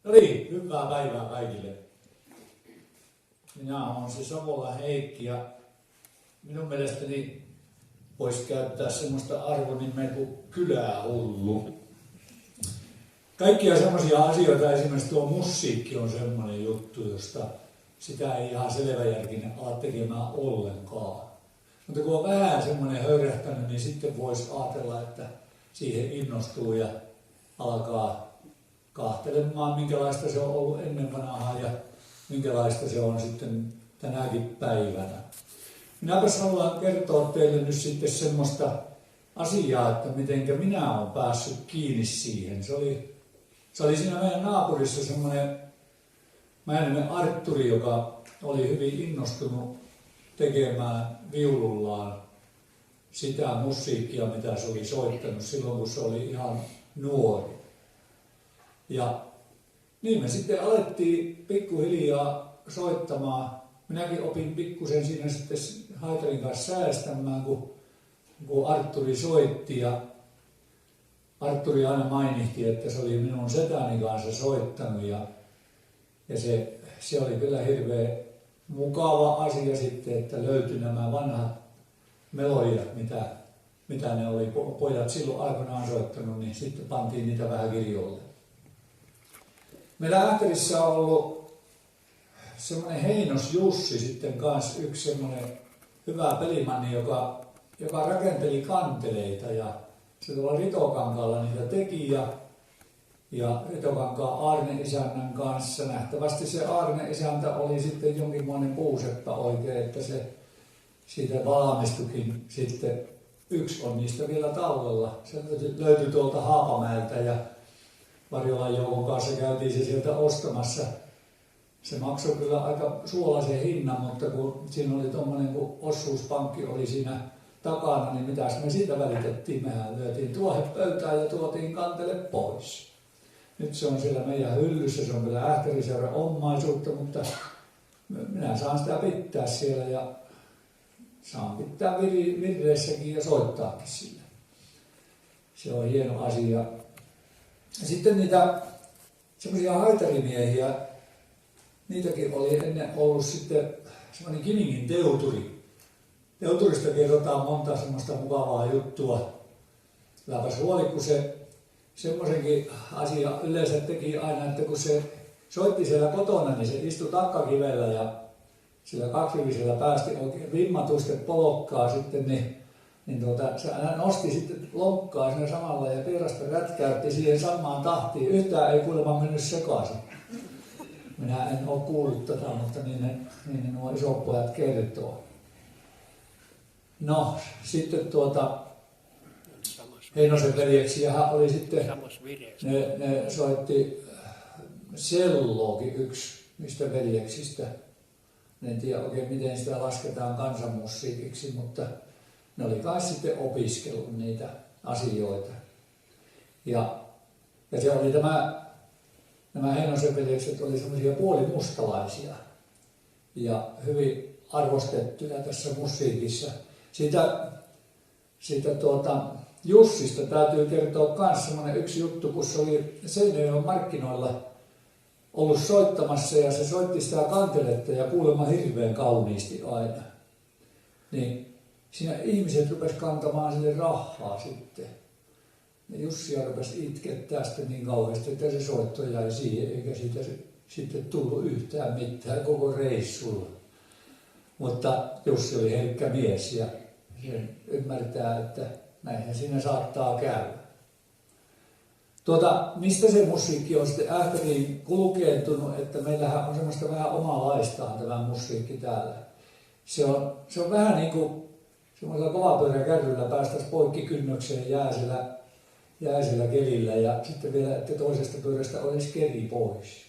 No niin, hyvää päivää kaikille. Minä olen se Savolan Heikki ja minun mielestäni voisi käyttää semmoista arvonimeä kuin kylähullu. Kaikkia semmoisia asioita, esimerkiksi tuo musiikki on semmoinen juttu, josta sitä ei ihan selväjärkinen ala tekemään ollenkaan. Mutta kun on vähän semmoinen höyrähtänyt, niin sitten voisi ajatella, että siihen innostuu ja alkaa kahtelemaan, minkälaista se on ollut ennen vanhaa ja minkälaista se on sitten tänäkin päivänä. Minäpäs haluan kertoa teille nyt sitten semmoista asiaa, että mitenkä minä olen päässyt kiinni siihen. Se oli siinä meidän naapurissa semmoinen Mäenniemen Artturi, joka oli hyvin innostunut tekemään viulullaan sitä musiikkia, mitä se oli soittanut silloin, kun se oli ihan nuori. Ja niin me sitten alettiin pikkuhiljaa soittamaan. Minäkin opin pikkusen siinä sitten haitarin kanssa säästämään, kun Artturi soitti. Ja Artturi aina mainitsi, että se oli minun setäni kanssa soittanut. Ja se oli kyllä hirveän mukava asia sitten, että löytyi nämä vanhat melodiat, mitä ne oli pojat silloin aikanaan soittanut, niin sitten pantiin niitä vähän kirjoille. Meillä Ähtärissä on ollut semmoinen Heinos Jussi sitten kanssa yksi semmoinen hyvä pelimanni, joka rakenteli kanteleita ja se tuolla Ritokankaalla niitä teki ja Ritokankaan Aarne-isännän kanssa. Nähtävästi se Aarne-isäntä oli sitten jonkinmoinen puuseppä oikein, että se siitä valmistukin sitten. Yksi on niistä vielä tallella. Se löytyi tuolta Haapamäeltä ja Varjolan Joukon kanssa käytiin se sieltä ostamassa. Se maksoi kyllä aika suolaisen hinnan, mutta kun siinä oli tuommoinen, kun osuuspankki oli siinä takana, niin mitäs me siitä välitettiin? Mehän lyötiin tuohe pöytään ja tuotiin kantele pois. Nyt se on siellä meidän hyllyssä, se on kyllä Ähtäriseuran omaisuutta, mutta minä saan sitä pitää siellä ja saan pitää virreissäkin ja soittaakin sillä. Se on hieno asia. Sitten niitä semmoisia haitarimiehiä, niitäkin oli ennen ollut sitten semmoinen Kimingin teuturi. Teuturista kerrotaan monta semmoista mukavaa juttua. Kylläpäs huoli, kun se semmoisenkin asia yleensä teki aina, että kun se soitti siellä kotona, niin se istui takkakivellä ja sillä kaksivisellä päästi oikein vimmatuste polokkaa sitten, niin se aina nosti sitten lonkkaa siinä samalla ja pierasta rätkäytti siihen samaan tahtiin. Yhtään ei kuulemma mennyt sekaisin. Minä en ole kuullut tätä, mutta niin ne nuo isot pojat kertoo. No, sitten Heinosen veljeksiähän oli sitten, ne soitti selloakin yksi niistä veljeksistä. En tiedä oikein miten sitä lasketaan kansanmusiikiksi, mutta ne oli kai sitten opiskellut niitä asioita. Ja se oli nämä Heinosen veljekset oli semmoisia puolimustalaisia ja hyvin arvostettuja tässä musiikissa. Siitä Jussista täytyy kertoa myös semmoinen yksi juttu, kun se oli Seinäjoen markkinoilla ollut soittamassa ja se soitti sitä kanteletta ja kuulemma hirveän kauniisti aina. Niin siinä ihmiset rupes kantamaan sille rahaa sitten. Ja Jussia rupesi itkettää sitten niin kauheasti, että se soitto jäi siihen, eikä siitä sitten tullut yhtään mitään koko reissulla. Mutta Jussi oli herkkä mies ja sen ymmärtää, että näinhän siinä saattaa käydä. Mistä se musiikki on sitten Ähtäriin kulkeentunut, että meillähän on semmoista vähän omalaistaan tämä musiikki täällä. Se on vähän niin kuin semmoisella kovapyöräkärryllä päästäisiin poikki kynnykseen jääsellä kelillä ja sitten vielä, että toisesta pyörästä olisi keri pois.